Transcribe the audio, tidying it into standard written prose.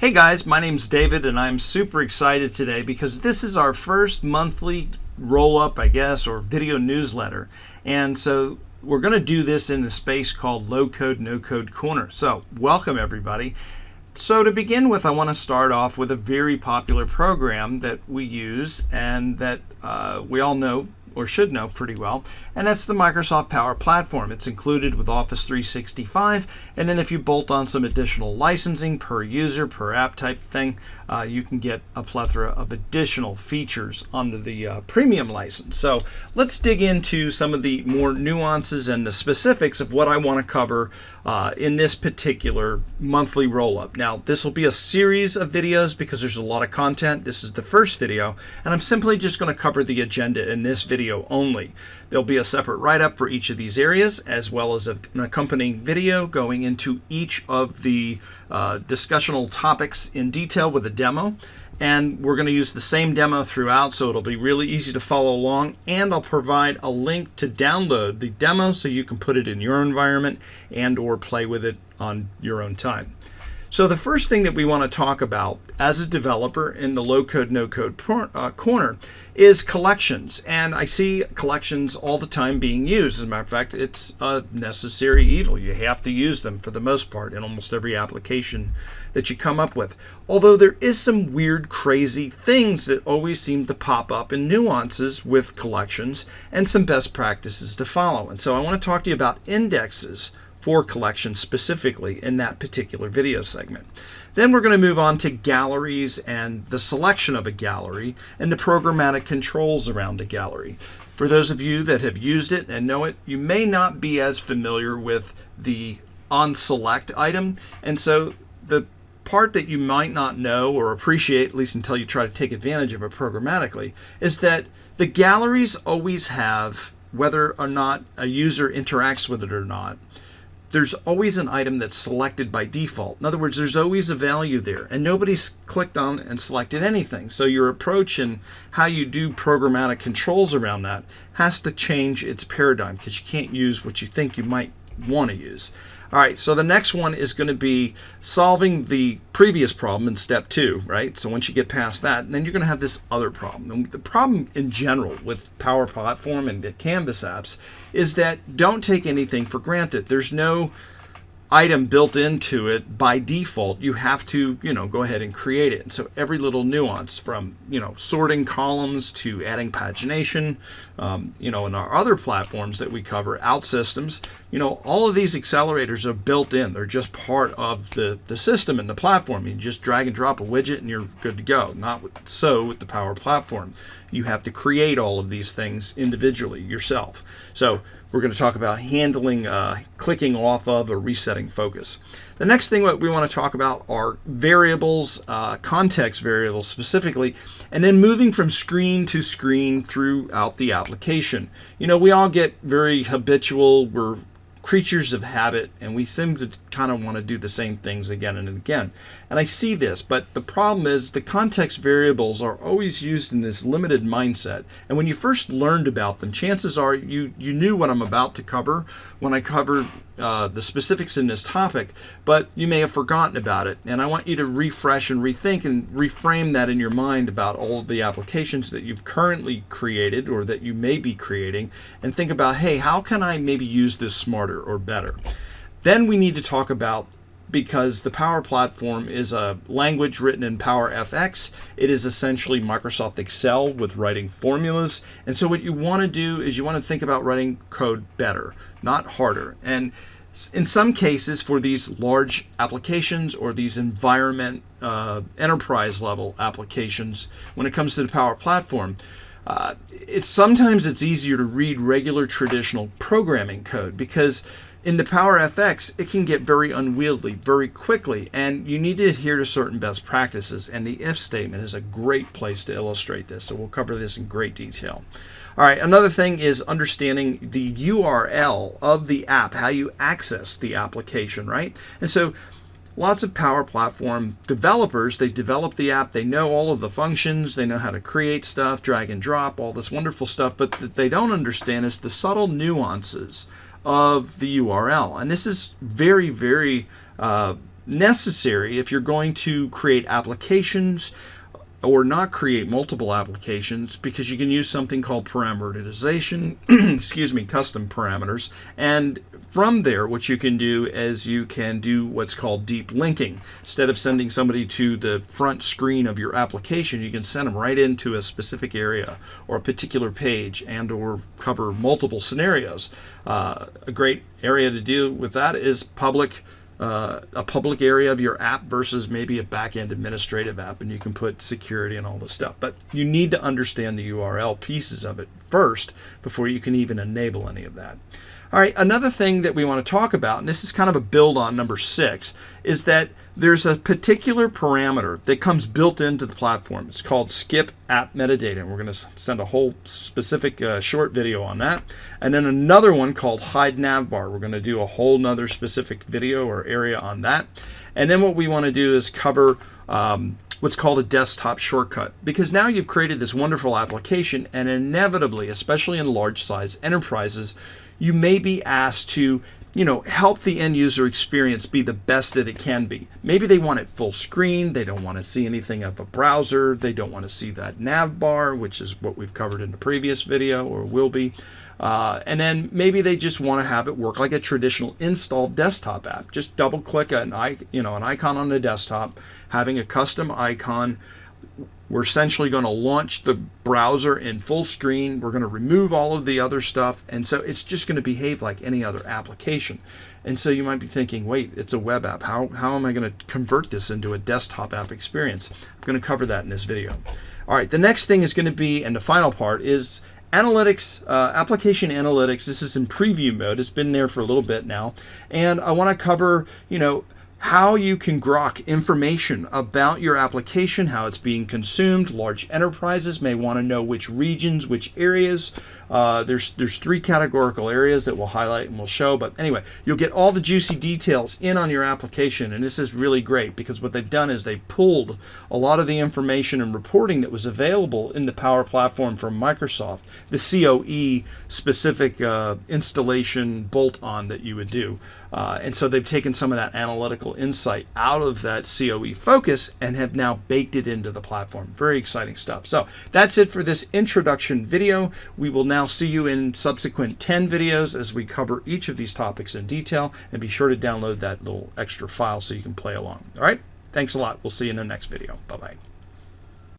Hey guys, my name's David and I'm super excited today because this is our first monthly roll-up, I guess, or video newsletter. And so we're going to do this in a space called Low Code, No Code Corner. So welcome everybody. So to begin with, I want to start off with a very popular program that we use and that we all know or should know pretty well, and that's the Microsoft Power Platform. It's included with Office 365, and then if you bolt on some additional licensing per user, per app type thing, you can get a plethora of additional features under the premium license. So let's dig into some of the more nuances and the specifics of what I want to cover in this particular monthly roll-up. Now, this will be a series of videos because there's a lot of content. This is the first video, and I'm simply just going to cover the agenda in this video only. There'll be a separate write-up for each of these areas, as well as an accompanying video going into each of the discussional topics in detail with a demo. And we're going to use the same demo throughout, so it'll be really easy to follow along. And I'll provide a link to download the demo so you can put it in your environment and or play with it on your own time. So the first thing that we want to talk about as a developer in the low code, no code corner is collections. And I see collections all the time being used. As a matter of fact, it's a necessary evil. You have to use them for the most part in almost every application that you come up with. Although there is some weird, crazy things that always seem to pop up in nuances with collections and some best practices to follow. And so I want to talk to you about indexes for collections specifically in that particular video segment. Then we're going to move on to galleries and the selection of a gallery and the programmatic controls around a gallery. For those of you that have used it and know it, you may not be as familiar with the on-select item. And so the part that you might not know or appreciate, at least until you try to take advantage of it programmatically, is that the galleries always have, whether or not a user interacts with it or not, there's always an item that's selected by default. In other words, there's always a value there, and nobody's clicked on and selected anything. So your approach and how you do programmatic controls around that has to change its paradigm because you can't use what you think you might want to use. All right, so the next one is going to be solving the previous problem in step 2, right? So once you get past that, then you're going to have this other problem. And the problem in general with Power Platform and the Canvas apps is that don't take anything for granted. There's no item built into it by default. You have to, go ahead and create it. And so every little nuance from, sorting columns to adding pagination, in our other platforms that we cover, OutSystems, all of these accelerators are built in. They're just part of the system and the platform. You just drag and drop a widget and you're good to go. Not so with the Power Platform. You have to create all of these things individually yourself. So we're going to talk about handling clicking off of or resetting focus. The next thing that we want to talk about are variables, context variables specifically, and then moving from screen to screen throughout the application. We all get very habitual. We're creatures of habit, and we seem to kind of want to do the same things again and again. And I see this, but the problem is the context variables are always used in this limited mindset. And when you first learned about them, chances are you knew what I'm about to cover when I covered the specifics in this topic, but you may have forgotten about it. And I want you to refresh and rethink and reframe that in your mind about all of the applications that you've currently created or that you may be creating, and think about, hey, how can I maybe use this smarter or better? Then we need to talk about, because the Power Platform is a language written in PowerFX, it is essentially Microsoft Excel with writing formulas. And so what you want to do is you want to think about writing code better, not harder. And in some cases, for these large applications or these environment enterprise level applications, when it comes to the Power Platform, sometimes it's easier to read regular traditional programming code because in the PowerFX, it can get very unwieldy very quickly, and you need to adhere to certain best practices, and the if statement is a great place to illustrate this, so we'll cover this in great detail. All right, another thing is understanding the URL of the app, how you access the application, right? And so lots of Power Platform developers, they develop the app, they know all of the functions, they know how to create stuff, drag and drop, all this wonderful stuff, but what they don't understand is the subtle nuances of the URL. And this is very, very necessary if you're going to create applications or not create multiple applications, because you can use something called parameterization, excuse me, custom parameters. And from there, what you can do is you can do what's called deep linking. Instead of sending somebody to the front screen of your application, you can send them right into a specific area or a particular page and or cover multiple scenarios. A great area to do with that is a public area of your app versus maybe a back-end administrative app, and you can put security and all this stuff. But you need to understand the URL pieces of it first before you can even enable any of that. All right, another thing that we want to talk about, and this is kind of a build on number 6, is that there's a particular parameter that comes built into the platform. It's called skip app metadata, and we're going to send a whole specific short video on that. And then another one called hide navbar. We're going to do a whole nother specific video or area on that. And then what we want to do is cover what's called a desktop shortcut, because now you've created this wonderful application, and inevitably, especially in large size enterprises, you may be asked to, help the end user experience be the best that it can be. Maybe they want it full screen. They don't want to see anything of a browser. They don't want to see that nav bar, which is what we've covered in the previous video or will be. And then maybe they just want to have it work like a traditional installed desktop app. Just double click an icon on the desktop, having a custom icon. We're essentially going to launch the browser in full screen. We're going to remove all of the other stuff. And so it's just going to behave like any other application. And so you might be thinking, wait, it's a web app. How am I going to convert this into a desktop app experience? I'm going to cover that in this video. All right, the next thing is going to be, and the final part is analytics, application analytics. This is in preview mode. It's been there for a little bit now. And I want to cover, how you can grok information about your application, how it's being consumed. Large enterprises may want to know which regions, which areas. There's 3 categorical areas that we'll highlight and we'll show. But anyway, you'll get all the juicy details in on your application. And this is really great because what they've done is they pulled a lot of the information and reporting that was available in the Power Platform from Microsoft, the COE specific installation bolt-on that you would do. And so they've taken some of that analytical insight out of that COE focus and have now baked it into the platform. Very exciting stuff. So that's it for this introduction video. We will now see you in subsequent 10 videos as we cover each of these topics in detail, and be sure to download that little extra file so you can play along. All right, thanks a lot. We'll see you in the next video. Bye-bye.